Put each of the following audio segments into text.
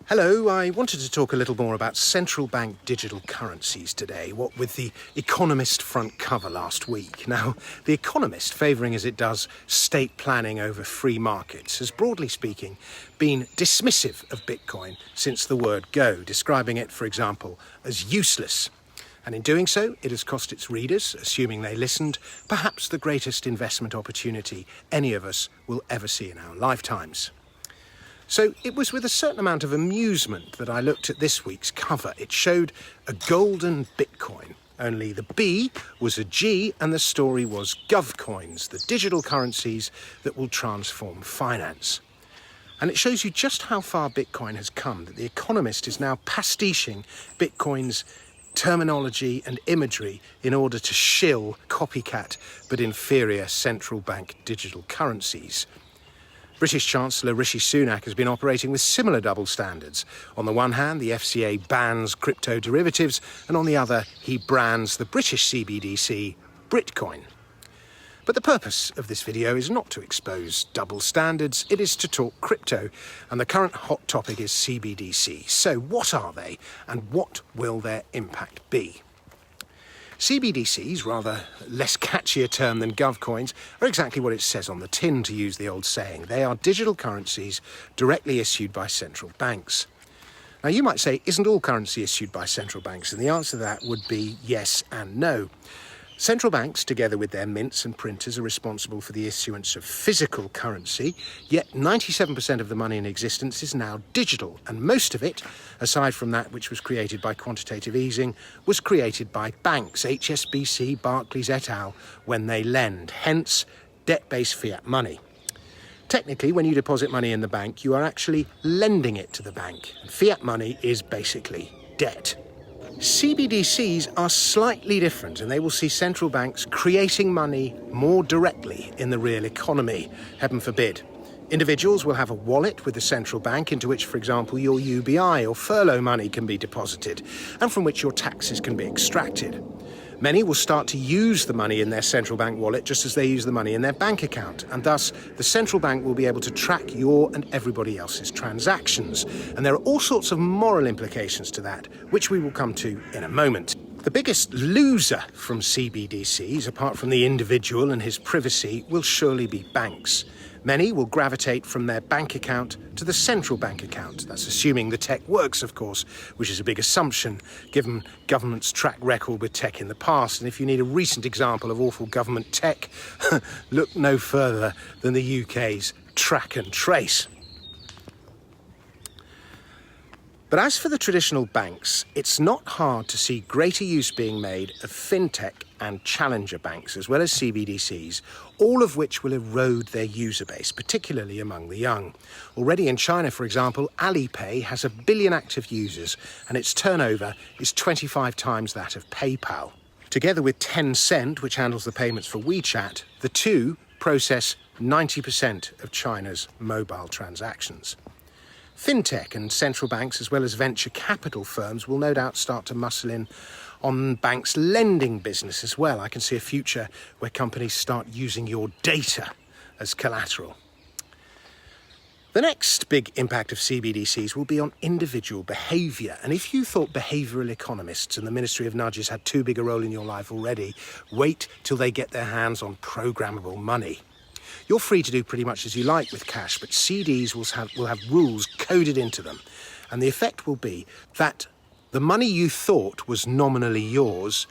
Hello, I wanted to talk a little more about central bank digital currencies today, what with the Economist front cover last week. Now, the Economist, favouring as it does state planning over free markets, has broadly speaking been dismissive of Bitcoin since the word go, describing it, for example, as useless. And in doing so, it has cost its readers, assuming they listened, perhaps the greatest investment opportunity any of us will ever see in our lifetimes. So it was with a certain amount of amusement that I looked at this week's cover. It showed a golden Bitcoin, only the B was a G and the story was GovCoins, the digital currencies that will transform finance. And it shows you just how far Bitcoin has come, that The Economist is now pastiching Bitcoin's terminology and imagery in order to shill copycat but inferior central bank digital currencies. British Chancellor Rishi Sunak has been operating with similar double standards. On the one hand, the FCA bans crypto derivatives, and on the other, he brands the British CBDC Britcoin. But the purpose of this video is not to expose double standards, it is to talk crypto, and the current hot topic is CBDCs. So what are they, and what will their impact be? CBDCs, rather less catchy a term than GovCoins, are exactly what it says on the tin, to use the old saying. They are digital currencies directly issued by central banks. Now you might say, isn't all currency issued by central banks? And the answer to that would be yes and no. Central banks, together with their mints and printers, are responsible for the issuance of physical currency, yet 97% of the money in existence is now digital, and most of it, aside from that which was created by quantitative easing, was created by banks, HSBC, Barclays et al., when they lend, hence debt-based fiat money. Technically, when you deposit money in the bank, you are actually lending it to the bank, and fiat money is basically debt. CBDCs are slightly different, and they will see central banks creating money more directly in the real economy. Heaven forbid. Individuals will have a wallet with the central bank into which, for example, your UBI or furlough money can be deposited, and from which your taxes can be extracted. Many will start to use the money in their central bank wallet just as they use the money in their bank account, and thus the central bank will be able to track your and everybody else's transactions. And there are all sorts of moral implications to that, which we will come to in a moment. The biggest loser from CBDCs, apart from the individual and his privacy, will surely be banks. Many will gravitate from their bank account to the central bank account. That's assuming the tech works, of course, which is a big assumption, given government's track record with tech in the past. And if you need a recent example of awful government tech, look no further than the UK's track and trace. But as for the traditional banks, it's not hard to see greater use being made of fintech and challenger banks, as well as CBDCs, all of which will erode their user base, particularly among the young. Already in China, for example, Alipay has 1 billion active users, and its turnover is 25 times that of PayPal. Together with Tencent, which handles the payments for WeChat, the two process 90% of China's mobile transactions. Fintech and central banks, as well as venture capital firms, will no doubt start to muscle in on banks' lending business as well. I can see a future where companies start using your data as collateral. The next big impact of CBDCs will be on individual behaviour. And if you thought behavioural economists and the Ministry of Nudges had too big a role in your life already, wait till they get their hands on programmable money. You're free to do pretty much as you like with cash, but CDs will have rules coded into them. And the effect will be that the money you thought was nominally yours,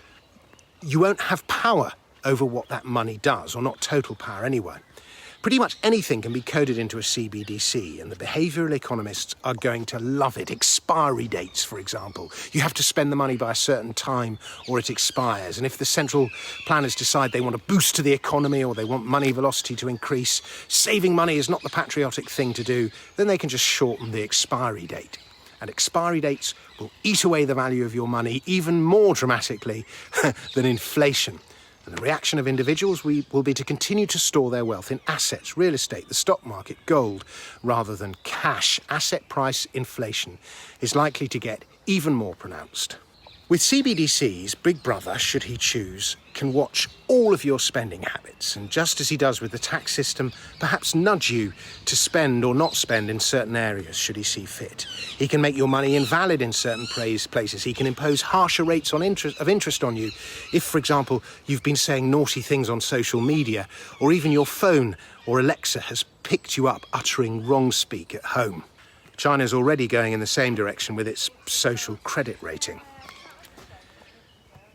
you won't have power over what that money does, or not total power anyway. Pretty much anything can be coded into a CBDC, and the behavioural economists are going to love it. Expiry dates, for example. You have to spend the money by a certain time or it expires. And if the central planners decide they want a boost to the economy or they want money velocity to increase, saving money is not the patriotic thing to do, then they can just shorten the expiry date. And expiry dates will eat away the value of your money even more dramatically than inflation. And the reaction of individuals will be to continue to store their wealth in assets, real estate, the stock market, gold, rather than cash. Asset price inflation is likely to get even more pronounced. With CBDCs, Big Brother, should he choose, can watch all of your spending habits, and just as he does with the tax system, perhaps nudge you to spend or not spend in certain areas should he see fit. He can make your money invalid in certain places. He can impose harsher rates of interest on you if, for example, you've been saying naughty things on social media, or even your phone or Alexa has picked you up uttering wrong speak at home. China's already going in the same direction with its social credit rating.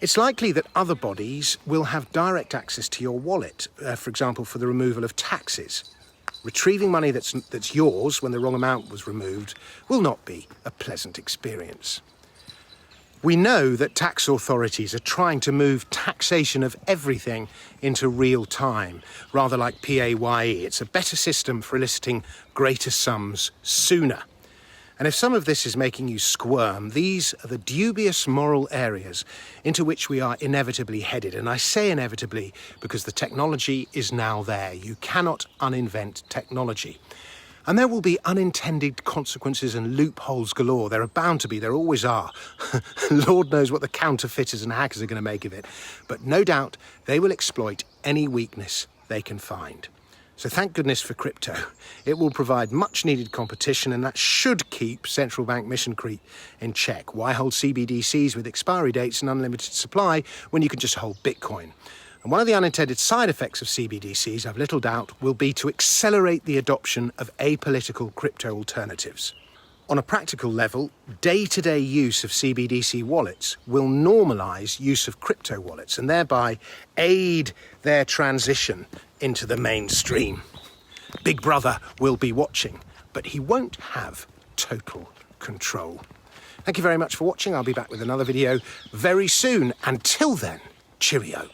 It's likely that other bodies will have direct access to your wallet, for example, for the removal of taxes. Retrieving money that's yours when the wrong amount was removed will not be a pleasant experience. We know that tax authorities are trying to move taxation of everything into real time, rather like PAYE. It's a better system for eliciting greater sums sooner. And if some of this is making you squirm, these are the dubious moral areas into which we are inevitably headed. And I say inevitably because the technology is now there. You cannot uninvent technology. And there will be unintended consequences and loopholes galore. There are bound to be, there always are. Lord knows what the counterfeiters and hackers are going to make of it. But no doubt they will exploit any weakness they can find. So thank goodness for crypto. It will provide much needed competition, and that should keep central bank mission creep in check. Why hold CBDCs with expiry dates and unlimited supply when you can just hold Bitcoin? And one of the unintended side effects of CBDCs, I've little doubt, will be to accelerate the adoption of apolitical crypto alternatives. On a practical level, day-to-day use of CBDC wallets will normalise use of crypto wallets and thereby aid their transition into the mainstream. Big Brother will be watching, but he won't have total control. Thank you very much for watching. I'll be back with another video very soon. Until then, cheerio.